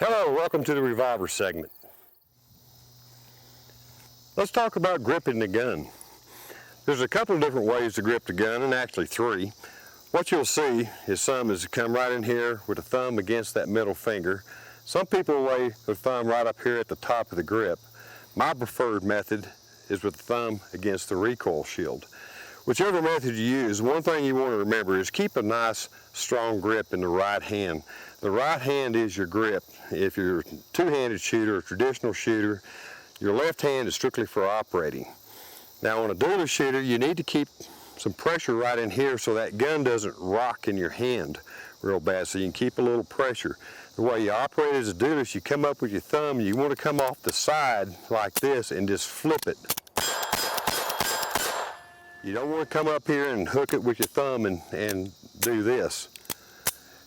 Hello, welcome to the Revolver segment. Let's talk about gripping the gun. There's a couple of different ways to grip the gun, and actually three. What you'll see is some is to come right in here with the thumb against that middle finger. Some people lay the thumb right up here at the top of the grip. My preferred method is with the thumb against the recoil shield. Whichever method you use, one thing you want to remember is keep a nice strong grip in the right hand. The right hand is your grip. If you're a two-handed shooter, a traditional shooter, your left hand is strictly for operating. Now on a duelist shooter, you need to keep some pressure right in here so that gun doesn't rock in your hand real bad, so you can keep a little pressure. The way you operate as a duelist, you come up with your thumb, you want to come off the side like this and just flip it. You don't want to come up here and hook it with your thumb and do this.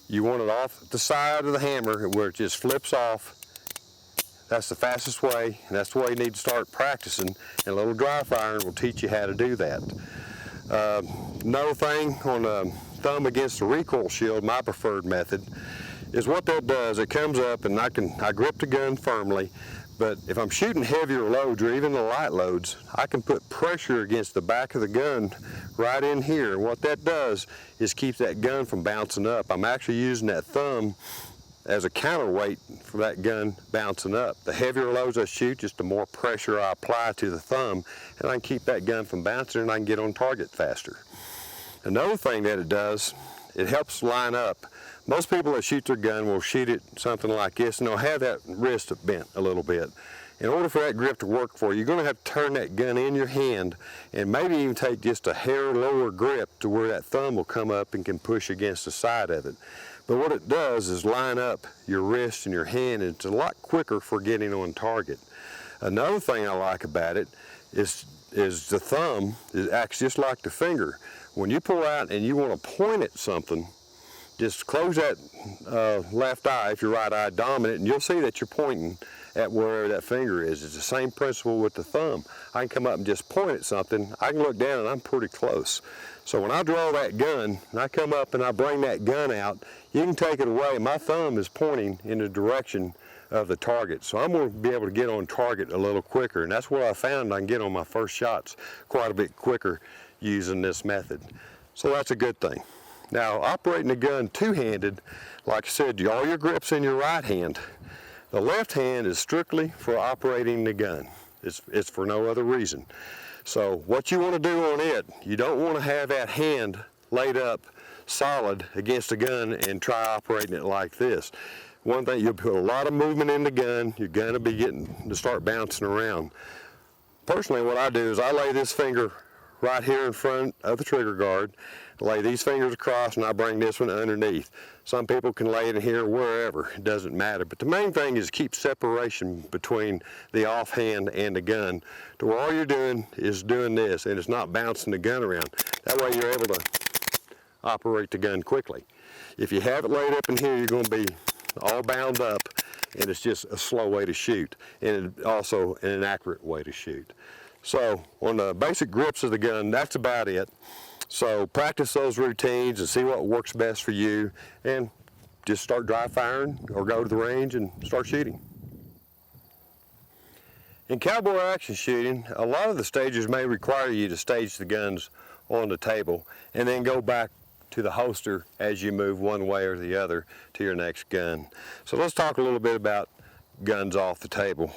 You want it off the side of the hammer where it just flips off. That's the fastest way, and that's the way you need to start practicing, and a little dry firing will teach you how to do that. Another thing on the thumb against the recoil shield, my preferred method, is what that does, it comes up and I grip the gun firmly, but if I'm shooting heavier loads or even the light loads, I can put pressure against the back of the gun right in here. And what that does is keeps that gun from bouncing up. I'm actually using that thumb as a counterweight for that gun bouncing up. The heavier loads I shoot, just the more pressure I apply to the thumb, and I can keep that gun from bouncing and I can get on target faster. Another thing that it does, it helps line up. Most people that shoot their gun will shoot it something like this, and they'll have that wrist bent a little bit. In order for that grip to work for you, you're going to have to turn that gun in your hand and maybe even take just a hair lower grip to where that thumb will come up and can push against the side of it. But what it does is line up your wrist and your hand, and it's a lot quicker for getting on target. Another thing I like about it is the thumb acts just like the finger. When you pull out and you want to point at something, just close that left eye if your right eye dominant, and you'll see that you're pointing at wherever that finger is. It's the same principle with the thumb. I can come up and just point at something. I can look down and I'm pretty close. So when I draw that gun and I come up and I bring that gun out, you can take it away. My thumb is pointing in the direction of the target. So I'm going to be able to get on target a little quicker, and that's what I found. I can get on my first shots quite a bit quicker using this method. So that's a good thing. Now, operating the gun two-handed, like I said, all your grip's in your right hand. The left hand is strictly for operating the gun. It's for no other reason. So what you want to do on it, you don't want to have that hand laid up solid against the gun and try operating it like this. One thing, you'll put a lot of movement in the gun, your gun will be getting to start bouncing around. Personally, what I do is I lay this finger right here in front of the trigger guard, lay these fingers across, and I bring this one underneath. Some people can lay it in here wherever, it doesn't matter. But the main thing is keep separation between the offhand and the gun to where all you're doing is doing this, and it's not bouncing the gun around. That way you're able to operate the gun quickly. If you have it laid up in here, you're going to be all bound up, and it's just a slow way to shoot, and also an inaccurate way to shoot. So on the basic grips of the gun, that's about it. So practice those routines and see what works best for you, and just start dry firing or go to the range and start shooting. In cowboy action shooting, a lot of the stages may require you to stage the guns on the table and then go back to the holster as you move one way or the other to your next gun. So let's talk a little bit about guns off the table.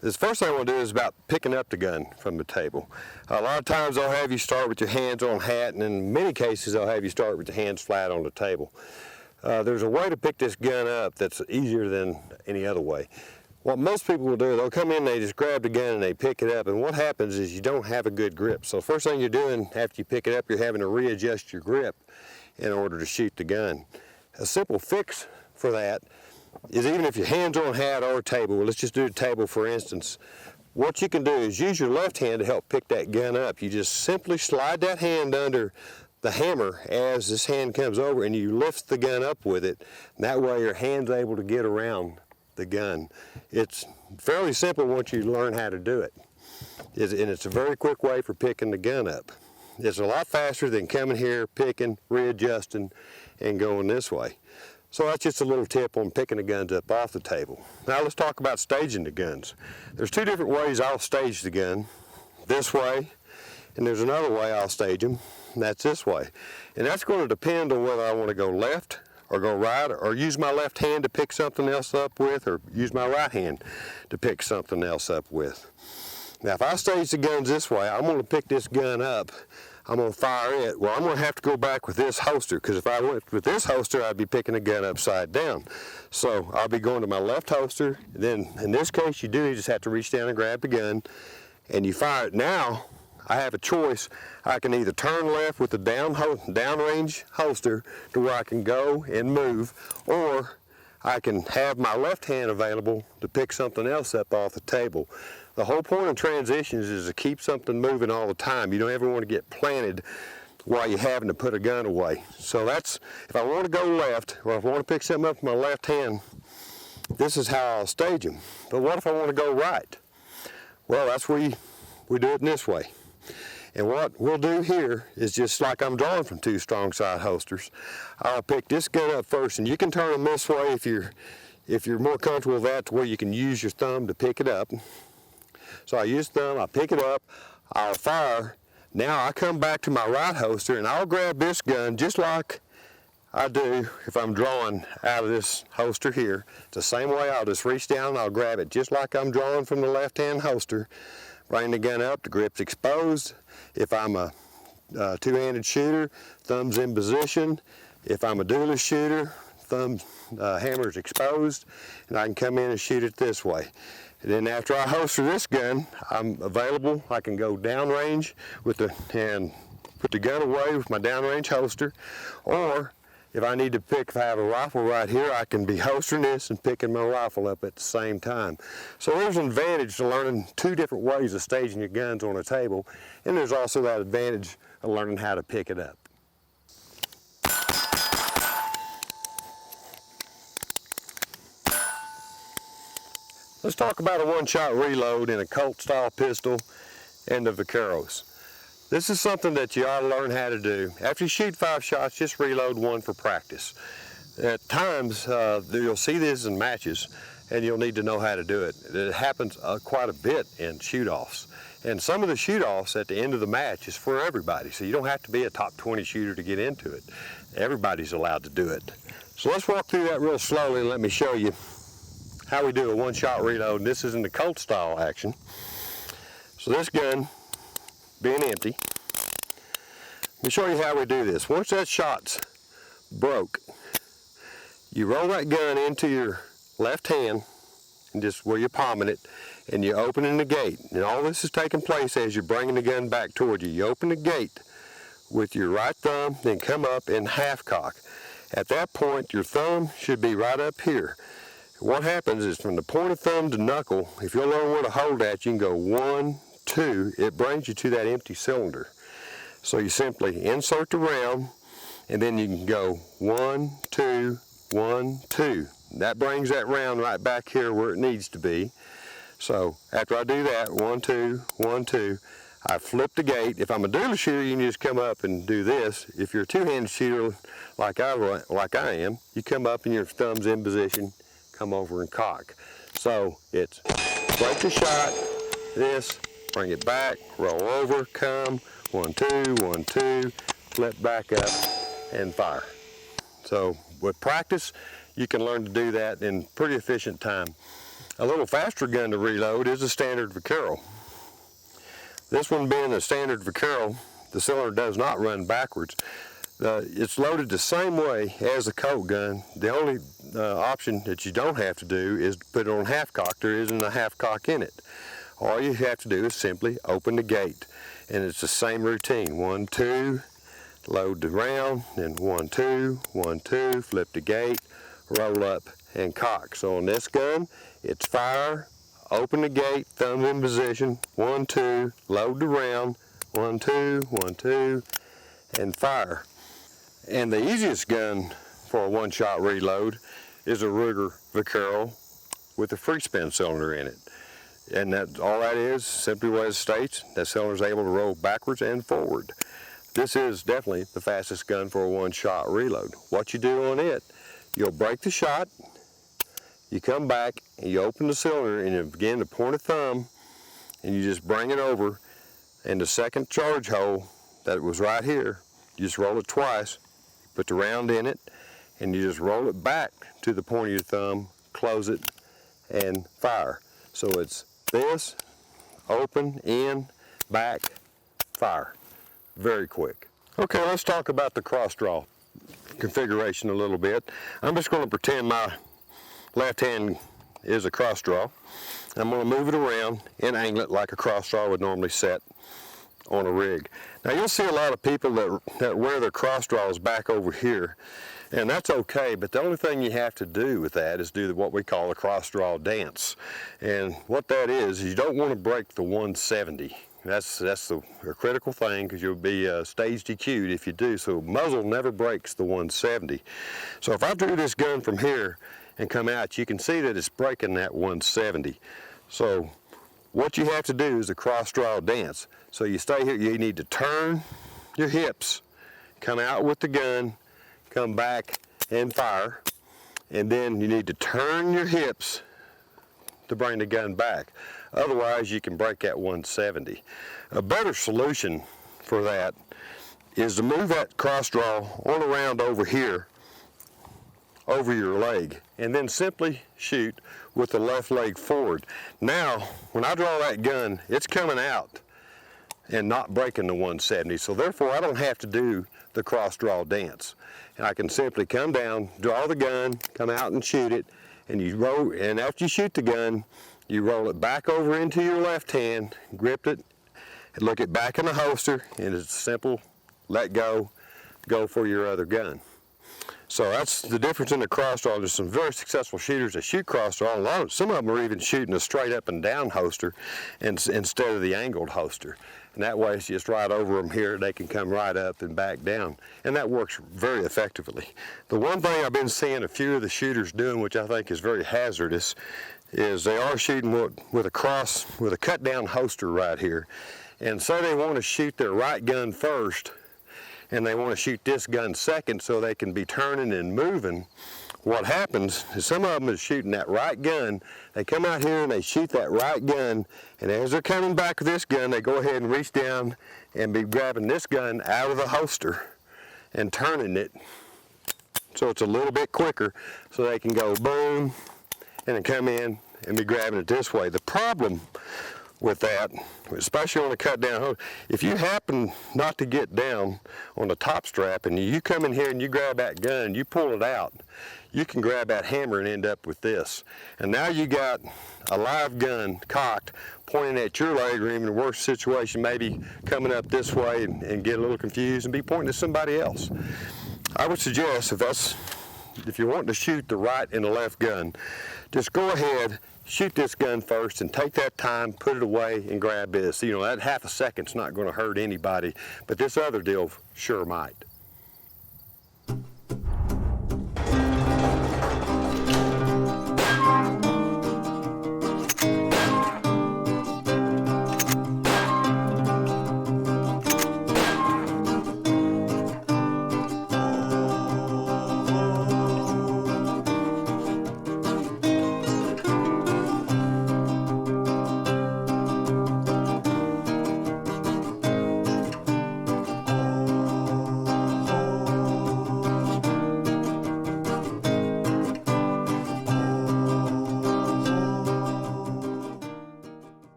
The first thing I want to do is about picking up the gun from the table. A lot of times they'll have you start with your hands on hat, and in many cases they'll have you start with your hands flat on the table. There's a way to pick this gun up that's easier than any other way. What most people will do, they'll come in, they just grab the gun and they pick it up, and what happens is you don't have a good grip. So first thing you're doing after you pick it up, you're having to readjust your grip in order to shoot the gun. A simple fix for that is, even if your hands on hat or table, let's just do the table for instance, what you can do is use your left hand to help pick that gun up. You just simply slide that hand under the hammer as this hand comes over, and you lift the gun up with it. And that way your hand's able to get around the gun. It's fairly simple once you learn how to do it. And it's a very quick way for picking the gun up. It's a lot faster than coming here, picking, readjusting, and going this way. So that's just a little tip on picking the guns up off the table. Now let's talk about staging the guns. There's two different ways I'll stage the gun. This way, and there's another way I'll stage them, and that's this way. And that's going to depend on whether I want to go left or go right, or use my left hand to pick something else up with, or use my right hand to pick something else up with. Now if I stage the guns this way, I'm going to pick this gun up, I'm going to fire it. Well, I'm going to have to go back with this holster, because if I went with this holster, I'd be picking the gun upside down. So I'll be going to my left holster. Then in this case, you just have to reach down and grab the gun, and you fire it. Now I have a choice. I can either turn left with the downrange holster to where I can go and move, or I can have my left hand available to pick something else up off the table. The whole point of transitions is to keep something moving all the time. You don't ever want to get planted while you're having to put a gun away. So that's, if I want to go left, or if I want to pick something up with my left hand, this is how I'll stage them. But what if I want to go right? Well, that's where we do it in this way. And what we'll do here is, just like I'm drawing from two strong side holsters, I'll pick this gun up first, and you can turn them this way if you're more comfortable with that, to where you can use your thumb to pick it up. So I use thumb, I pick it up, I'll fire. Now I come back to my right holster and I'll grab this gun just like I do if I'm drawing out of this holster here. It's the same way. I'll just reach down and I'll grab it just like I'm drawing from the left-hand holster. Bring the gun up, the grip's exposed. If I'm a two-handed shooter, thumb's in position. If I'm a duelist shooter, hammer's exposed, and I can come in and shoot it this way. And then after I holster this gun, I'm available. I can go downrange and put the gun away with my downrange holster, or if I need to pick, if I have a rifle right here, I can be holstering this and picking my rifle up at the same time. So there's an advantage to learning two different ways of staging your guns on a table, and there's also that advantage of learning how to pick it up. Let's talk about a one-shot reload in a Colt-style pistol and the Vaqueros. This is something that you ought to learn how to do. After you shoot 5 shots, just reload one for practice. At times, you'll see this in matches, and you'll need to know how to do it. It happens quite a bit in shoot-offs. And some of the shoot-offs at the end of the match is for everybody, so you don't have to be a top 20 shooter to get into it. Everybody's allowed to do it. So let's walk through that real slowly and let me show you how we do a one-shot reload. And this is in the Colt style action. So this gun being empty, let me show you how we do this. Once that shot's broke, you roll that gun into your left hand, and just where you're palming it, and you're opening the gate. And all this is taking place as you're bringing the gun back toward you. You open the gate with your right thumb, then come up and half cock. At that point, your thumb should be right up here. What happens is, from the point of thumb to knuckle, if you'll learn where to hold at, you can go 1, 2, it brings you to that empty cylinder. So you simply insert the round, and then you can go 1, 2, 1, 2. That brings that round right back here where it needs to be. So after I do that, 1, 2, 1, 2, I flip the gate. If I'm a duelist shooter, you can just come up and do this. If you're a two-handed shooter like I am, you come up and your thumb's in position, come over and cock. So it's break the shot, this, bring it back, roll over, come, 1, 2, 1, 2, flip back up, and fire. So with practice, you can learn to do that in pretty efficient time. A little faster gun to reload is a standard Vaquero. This one being a standard Vaquero, the cylinder does not run backwards. It's loaded the same way as a Colt gun. The only option that you don't have to do is put it on half cock. There isn't a half cock in it. All you have to do is simply open the gate, and it's the same routine. 1, 2, load the round, then 1, 2, 1, 2, flip the gate, roll up, and cock. So on this gun, it's fire, open the gate, thumb in position, 1, 2, load the round, 1, 2, 1, 2, and fire. And the easiest gun for a one-shot reload is a Ruger Vaquero with a free spin cylinder in it. And all that is, simply what it states, that cylinder is able to roll backwards and forward. This is definitely the fastest gun for a one-shot reload. What you do on it You'll break the shot, you come back and you open the cylinder and you begin to point a thumb and you just bring it over, and the second charge hole that was right here, you just roll it twice, put the round in it, and you just roll it back to the point of your thumb, close it, and fire. So it's this, open, in, back, fire. Very quick. Okay, let's talk about the cross draw configuration a little bit. I'm just going to pretend my left hand is a cross draw. I'm going to move it around and angle it like a cross draw would normally set on a rig. Now you'll see a lot of people that wear their cross draws back over here, and that's okay, but the only thing you have to do with that is do what we call a cross draw dance. And what that is you don't want to break the 170. That's the critical thing, because you'll be stage DQ'd if you do. So muzzle never breaks the 170. So if I drew this gun from here and come out, you can see that it's breaking that 170. So what you have to do is a cross draw dance. So you stay here, you need to turn your hips, come out with the gun, come back and fire, and then you need to turn your hips to bring the gun back. Otherwise you can break that 170. A better solution for that is to move that cross draw on around over here, over your leg, and then simply shoot with the left leg forward. Now, when I draw that gun, it's coming out and not breaking the 170, so therefore I don't have to do the cross draw dance. And I can simply come down, draw the gun, come out and shoot it, and you roll, and after you shoot the gun, you roll it back over into your left hand, grip it, and look it back in the holster, and it's simple, let go, go for your other gun. So that's the difference in the cross draw. There's some very successful shooters that shoot cross draw. Some of them are even shooting a straight up and down holster instead of the angled holster. And that way it's just right over them here. They can come right up and back down. And that works very effectively. The one thing I've been seeing a few of the shooters doing, which I think is very hazardous, is they are shooting with a cut down holster right here. And say they want to shoot their right gun first, and they want to shoot this gun second so they can be turning and moving. What happens is some of them is shooting that right gun, they come out here and they shoot that right gun, and as they're coming back with this gun, they go ahead and reach down and be grabbing this gun out of the holster and turning it so it's a little bit quicker, so they can go boom and then come in and be grabbing it this way. The problem with that, especially on a cut down hose, if you happen not to get down on the top strap and you come in here and you grab that gun, you pull it out, you can grab that hammer and end up with this. And now you got a live gun cocked, pointing at your leg, or even a worse situation, maybe coming up this way and get a little confused and be pointing at somebody else. I would suggest if you want to shoot the right and the left gun, just go ahead, shoot this gun first and take that time, put it away and grab this. You know, that half a second's not going to hurt anybody, but this other deal sure might.